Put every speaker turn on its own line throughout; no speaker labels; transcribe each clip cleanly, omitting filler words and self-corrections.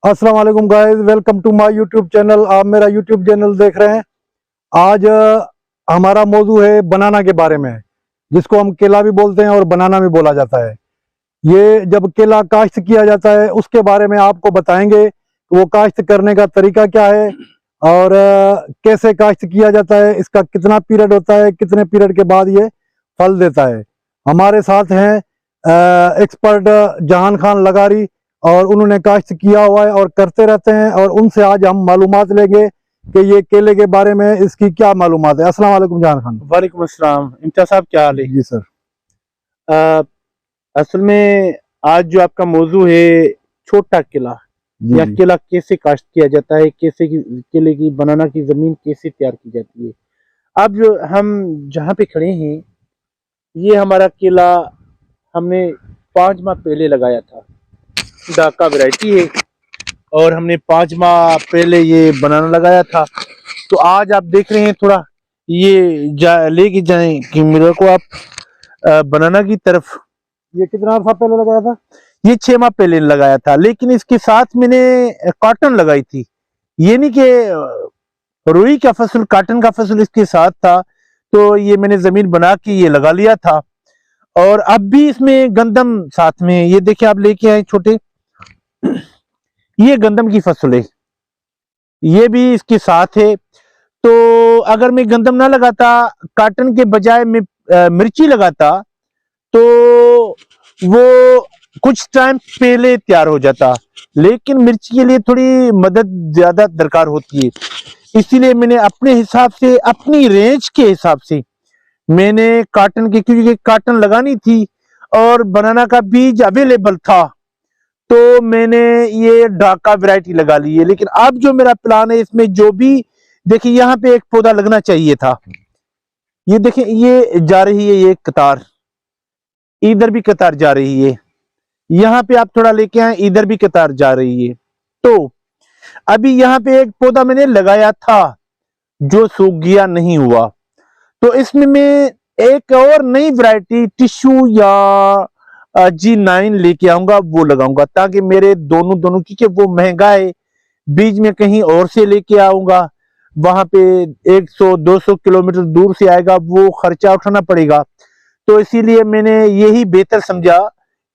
अस्सलाम वालेकुम guys, welcome to my YouTube channel. आप मेरा यूट्यूब चैनल देख रहे हैं। आज हमारा मौजू है बनाना के बारे में, जिसको हम केला भी बोलते हैं और बनाना भी बोला जाता है। ये जब केला काश्त किया जाता है उसके बारे में आपको बताएंगे कि वो काश्त करने का तरीका क्या है और कैसे काश्त किया जाता है, इसका कितना पीरियड होता है, कितने पीरियड के बाद ये फल देता है। हमारे साथ हैं एक्सपर्ट जहान खान लगारी, और उन्होंने काश्त किया हुआ है और करते रहते हैं, और उनसे आज हम मालूमात लेंगे कि ये केले के बारे में इसकी क्या मालूमात है। अस्सलाम वालेकुम जहान खान।
वालेकुम अस्सलाम। इम्तियाज साहब, क्या हाल है?
जी सर।
असल में आज जो आपका मौजू है छोटा केला
जी
या
जी।
केला कैसे काश्त किया जाता है, कैसे केले की बनाना की जमीन कैसे तैयार की जाती है। अब जो हम जहाँ पे खड़े हैं, ये हमारा केला हमने 5 माह पहले लगाया था। ढाका वैरायटी है और हमने 5 माह पहले ये बनाना लगाया था। तो आज आप देख रहे हैं, थोड़ा ये लेके जाएं कि मेरे को आप बनाना की तरफ।
ये कितना अर्सा पहले लगाया था?
ये 6 माह पहले लगाया था, लेकिन इसके साथ मैंने कॉटन लगाई थी। ये नहीं कि रुई का फसल, कॉटन का फसल इसके साथ था। तो ये मैंने जमीन बना के ये लगा लिया था। और अब भी इसमें गंदम साथ में है। ये देखिए, आप लेके आए छोटे, ये गंदम की फसल है, ये भी इसके साथ है। तो अगर मैं गंदम ना लगाता, कॉटन के बजाय मैं मिर्ची लगाता, तो वो कुछ टाइम पहले तैयार हो जाता। लेकिन मिर्ची के लिए थोड़ी मदद ज्यादा दरकार होती है, इसीलिए मैंने अपने हिसाब से, अपनी रेंज के हिसाब से मैंने कॉटन की, क्योंकि कॉटन लगानी थी और बनाना का बीज अवेलेबल था, तो मैंने ये ढाका वैरायटी लगा ली है। लेकिन अब जो मेरा प्लान है, इसमें जो भी, देखिए यहाँ पे एक पौधा लगना चाहिए था। ये देखिए, ये जा रही है, ये कतार, इधर भी कतार जा रही है। यहाँ पे आप थोड़ा लेके आए, इधर भी कतार जा रही है। तो अभी यहाँ पे एक पौधा मैंने लगाया था जो सूख गया, नहीं हुआ। तो इसमें मैं एक और नई वैरायटी टिश्यू या G9 लेके आऊंगा, वो लगाऊंगा, ताकि मेरे दोनों, क्योंकि वो महंगा है। बीज में कहीं और से लेके आऊंगा, वहां पे 100-200 किलोमीटर दूर से आएगा, वो खर्चा उठाना पड़ेगा। तो इसीलिए मैंने यही बेहतर समझा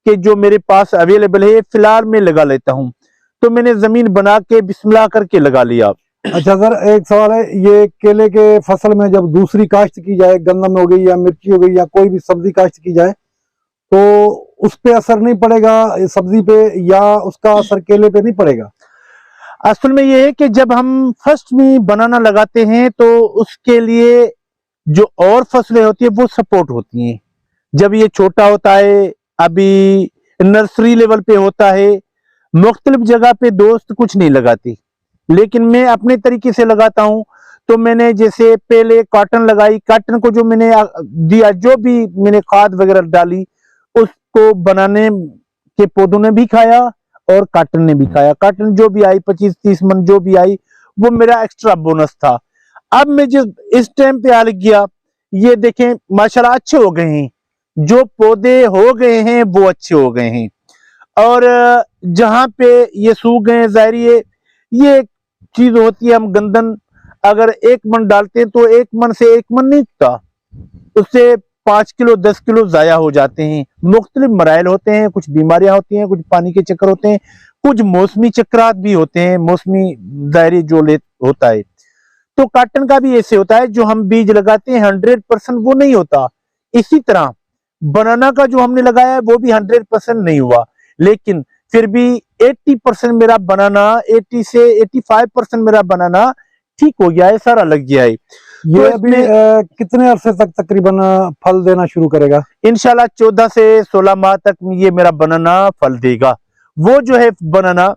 कि जो मेरे पास अवेलेबल है फिलहाल मैं लगा लेता हूं। तो मैंने जमीन बना के बिस्मिल्लाह करके लगा लिया।
अच्छा सर, एक सवाल है, ये केले के फसल में जब दूसरी काश्त की जाए, गंदम हो गई या मिर्ची हो गई या कोई भी सब्जी काश्त की जाए, तो उस पे असर नहीं पड़ेगा सब्जी पे, या उसका असर केले पे नहीं पड़ेगा?
असल में ये है कि जब हम फर्स्ट में बनाना लगाते हैं, तो उसके लिए जो और फसलें होती है वो सपोर्ट होती हैं। जब ये छोटा होता है, अभी नर्सरी लेवल पे होता है, मुख्तलिफ जगह पे दोस्त कुछ नहीं लगाती, लेकिन मैं अपने तरीके से लगाता हूं। तो मैंने जैसे पहले कॉटन लगाई, कॉटन को जो मैंने दिया, जो भी मैंने खाद वगैरह डाली, उसको बनाने के पौधों ने भी खाया और कॉटन ने भी खाया। कॉटन जो भी आई, 25-30 मन जो भी आई, वो मेरा एक्स्ट्रा बोनस था। अब मैं जो इस टाइम पे आ गया, ये देखें माशाल्लाह अच्छे हो गए हैं, जो पौधे हो गए हैं वो अच्छे हो गए हैं। और जहां पे ये सूख गए, जाहिर ये एक चीज होती है, हम गंदम अगर 1 मन डालते हैं तो 1 मन से 1 मन नहीं उगता, उससे 5 किलो 10 किलो जाया हो जाते हैं। मुख्तलिफ मराइल होते हैं, कुछ बीमारियां होती हैं, कुछ पानी के चक्कर होते हैं, कुछ मौसमी चक्रात भी होते हैं, मौसमी दायरे जो ले होता है। तो कॉटन का भी ऐसे होता है, जो हम बीज लगाते हैं 100% वो नहीं होता। इसी तरह बनाना का जो हमने लगाया है वो भी 100% नहीं हुआ, लेकिन फिर भी 80% मेरा बनाना, 80 से 85% मेरा बनाना ठीक हो गया है, सारा लग गया है।
ये
तो
अभी
इसमें
कितने अरसे तक तकरीबन फल देना शुरू करेगा?
इंशाल्लाह 14 से 16 माह तक ये मेरा बनाना फल देगा। वो जो है बनाना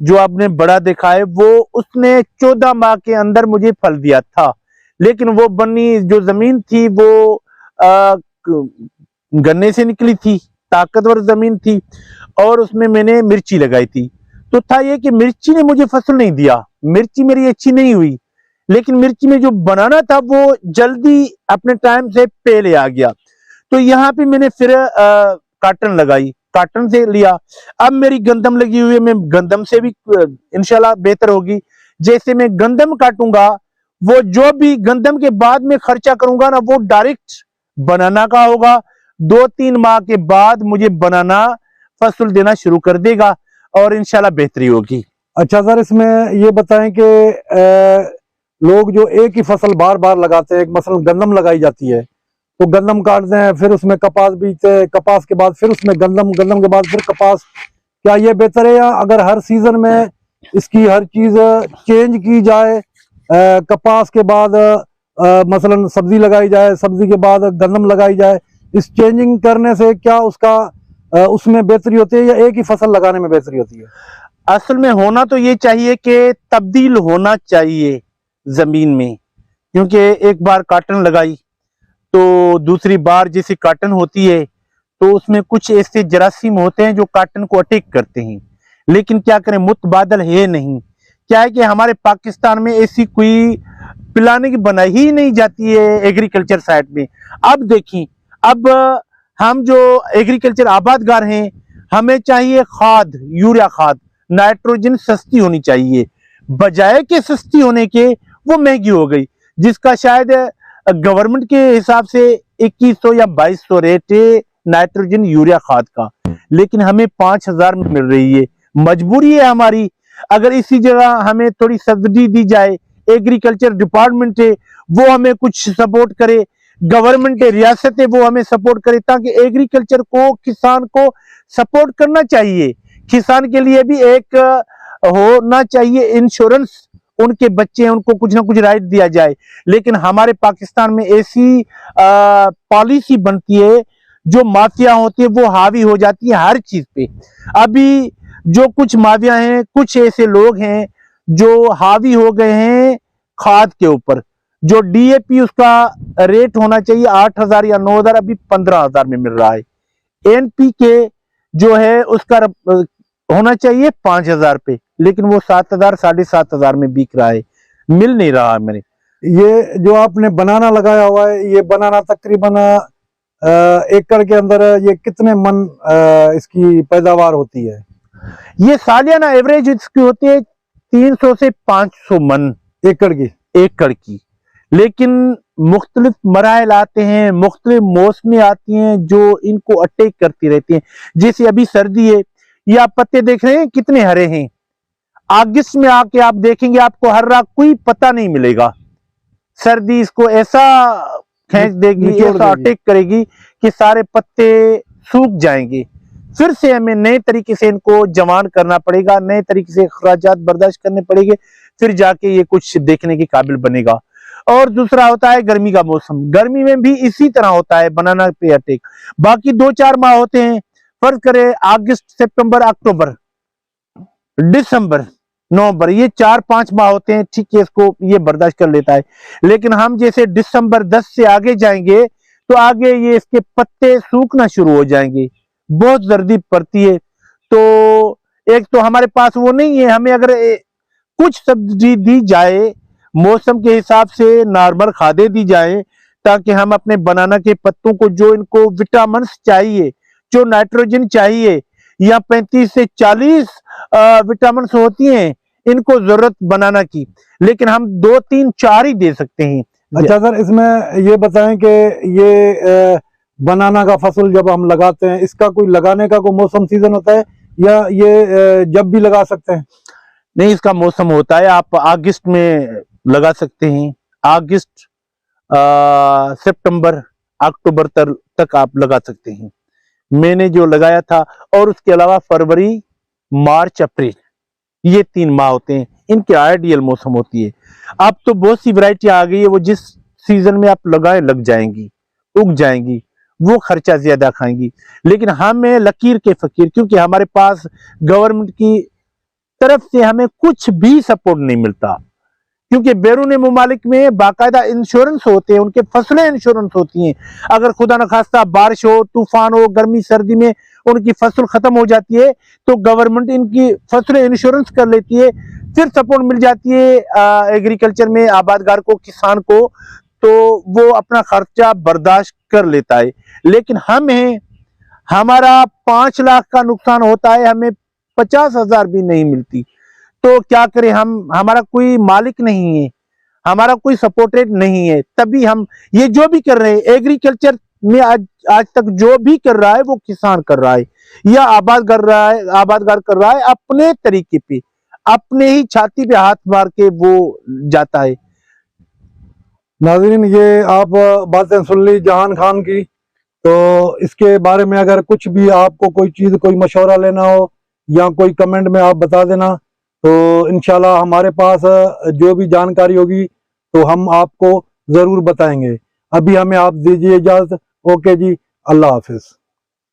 जो आपने बड़ा देखा है, वो उसने 14 माह के अंदर मुझे फल दिया था। लेकिन वो बनी जो जमीन थी, वो गन्ने से निकली थी, ताकतवर जमीन थी, और उसमें मैंने मिर्ची लगाई थी। तो था ये कि मिर्ची ने मुझे फसल नहीं दिया, मिर्ची मेरी अच्छी नहीं हुई, लेकिन मिर्ची में जो बनाना था वो जल्दी अपने टाइम से पहले आ गया। तो यहाँ पे मैंने फिर कॉटन लगाई, कॉटन से लिया, अब मेरी गंदम लगी हुई है, मैं गंदम से भी इंशाल्लाह बेहतर होगी। जैसे मैं गंदम काटूंगा, वो जो भी गंदम के बाद में खर्चा करूंगा ना, वो डायरेक्ट बनाना का होगा। 2-3 माह के बाद मुझे बनाना फसल देना शुरू कर देगा और इंशाल्लाह बेहतरी होगी।
अच्छा सर, इसमें ये बताएं कि लोग जो एक ही फसल बार बार लगाते हैं, एक मसलन गंदम लगाई जाती है तो गंदम काटते हैं, फिर उसमें कपास बीजते हैं, कपास के बाद फिर उसमें गंदम, गंदम के बाद फिर कपास, क्या ये बेहतर है या अगर हर सीजन में इसकी हर चीज चेंज की जाए, कपास के बाद मसलन सब्जी लगाई जाए, सब्जी के बाद गंदम लगाई जाए, इस चेंजिंग करने से क्या उसका उसमें बेहतरी होती है या एक ही फसल लगाने में बेहतरी होती है?
असल में होना तो ये चाहिए कि तब्दील होना चाहिए जमीन में, क्योंकि एक बार कॉटन लगाई तो दूसरी बार जैसे कॉटन होती है तो उसमें कुछ ऐसे जरासीम होते हैं जो कॉटन को अटैक करते हैं, लेकिन क्या करें, मुतबादल है नहीं। क्या है कि हमारे पाकिस्तान में ऐसी कोई प्लानिंग बनाई ही नहीं जाती है एग्रीकल्चर साइड में। अब देखिए, अब हम जो एग्रीकल्चर आबादगार हैं, हमें चाहिए खाद, यूरिया खाद, नाइट्रोजन सस्ती होनी चाहिए, बजाय के सस्ती होने के वो महंगी हो गई, जिसका शायद गवर्नमेंट के हिसाब से 2100 या 2200 रेट है नाइट्रोजन यूरिया खाद का, लेकिन हमें 5000 में मिल रही है। मजबूरी है हमारी, अगर इसी जगह हमें थोड़ी सब्सिडी दी जाए, एग्रीकल्चर डिपार्टमेंट है वो हमें कुछ सपोर्ट करे, गवर्नमेंट है, रियासत है वो हमें सपोर्ट करे, ताकि एग्रीकल्चर को, किसान को सपोर्ट करना चाहिए। किसान के लिए भी एक होना चाहिए इंश्योरेंस, उनके बच्चे हैं उनको कुछ ना कुछ राइट दिया जाए। लेकिन हमारे पाकिस्तान में ऐसी पॉलिसी बनती है, जो माफिया होती है वो हावी हो जाती है हर चीज पे। अभी जो कुछ माफिया हैं, कुछ ऐसे लोग हैं जो हावी हो गए हैं खाद के ऊपर। जो डीएपी उसका रेट होना चाहिए 8000 या 9000, अभी 15000 में मिल रहा है। एनपीके जो है उसका होना चाहिए 5000 पे, लेकिन वो 7000 7500 में बिक रहा है, मिल नहीं रहा है। मैंने
ये जो आपने बनाना लगाया हुआ है, ये बनाना तकरीबन एकड़ के अंदर ये कितने मन इसकी पैदावार होती है?
ये सालियाना एवरेज इसकी होती है 300 से 500 मन एकड़ की। लेकिन मुख्तलिफ मराहल आते हैं, मुख्तलिफ मौसमें आती हैं जो इनको अटैक करती रहती हैं। जैसे अभी सर्दी है, ये आप पत्ते देख रहे हैं कितने हरे हैं, अगस्त में आके आप देखेंगे आपको हरा कोई पता नहीं मिलेगा। सर्दी इसको ऐसा खींच देगी, ऐसा अटैक करेगी कि सारे पत्ते सूख जाएंगे। फिर से हमें नए तरीके से इनको जवान करना पड़ेगा, नए तरीके से खराजात बर्दाश्त करने पड़ेंगे, फिर जाके ये कुछ देखने के काबिल बनेगा। और दूसरा होता है गर्मी का मौसम, गर्मी में भी इसी तरह होता है बनाना पे अटैक। बाकी 2-4 माह होते हैं, फर्ज करें अगस्त, सितंबर, अक्टूबर, दिसंबर, नवंबर, ये 4-5 माह होते हैं, ठीक है, इसको ये बर्दाश्त कर लेता है। लेकिन हम जैसे दिसंबर 10 से आगे जाएंगे तो आगे ये इसके पत्ते सूखना शुरू हो जाएंगे, बहुत जर्दी पड़ती है। तो एक तो हमारे पास वो नहीं है, हमें अगर कुछ सब्सिडी दी जाए, मौसम के हिसाब से नॉर्मल खादें दी जाए, ताकि हम अपने बनाना के पत्तों को, जो इनको विटामिन चाहिए, जो नाइट्रोजन चाहिए, या 35 से 40 विटामिन होती हैं इनको जरूरत बनाना की, लेकिन हम 2-3-4 ही दे सकते हैं।
अच्छा सर, इसमें ये बताएं कि ये बनाना का फसल जब हम लगाते हैं, इसका कोई लगाने का कोई मौसम सीजन होता है या ये जब भी लगा सकते हैं?
नहीं, इसका मौसम होता है, आप अगस्त में लगा सकते हैं, अगस्त, सितंबर, अक्टूबर तक आप लगा सकते हैं। मैंने जो लगाया था, और उसके अलावा फरवरी, मार्च, अप्रैल, ये 3 माह होते हैं, इनके आइडियल मौसम होती है। अब तो बहुत सी वैरायटी आ गई है, वो जिस सीजन में आप लगाए लग जाएंगी, उग जाएंगी, वो खर्चा ज्यादा खाएंगी। लेकिन हमें लकीर के फकीर, क्योंकि हमारे पास गवर्नमेंट की तरफ से हमें कुछ भी सपोर्ट नहीं मिलता, क्योंकि बैरून मुमालिक में बाकायदा इंश्योरेंस होते हैं, उनके फसलें इंश्योरेंस होती हैं। अगर खुदा न खास्ता बारिश हो, तूफान हो, गर्मी सर्दी में उनकी फसल खत्म हो जाती है, तो गवर्नमेंट इनकी फसलें इंश्योरेंस कर लेती है, फिर सपोर्ट मिल जाती है एग्रीकल्चर में आबादगार को, किसान को, तो वो अपना खर्चा बर्दाश्त कर लेता है। लेकिन हम हैं, हमारा 5 लाख का नुकसान होता है, हमें 50,000 भी नहीं मिलती। तो क्या करें हम, हमारा कोई मालिक नहीं है, हमारा कोई सपोर्टेड नहीं है, तभी हम ये जो भी कर रहे हैं एग्रीकल्चर में आज तक जो भी कर रहा है वो किसान कर रहा है या आबादगार कर रहा है अपने तरीके पे, अपने ही छाती पे हाथ मार के वो जाता है।
नाज़रीन, ये आप बातें सुन ली जहान खान की। तो इसके बारे में अगर कुछ भी आपको कोई चीज़, कोई मशवरा लेना हो या कोई कमेंट में आप बता देना, तो इंशाल्लाह हमारे पास जो भी जानकारी होगी तो हम आपको ज़रूर बताएंगे। अभी हमें आप दीजिए इजाज़त। ओके जी, अल्लाह हाफिज़।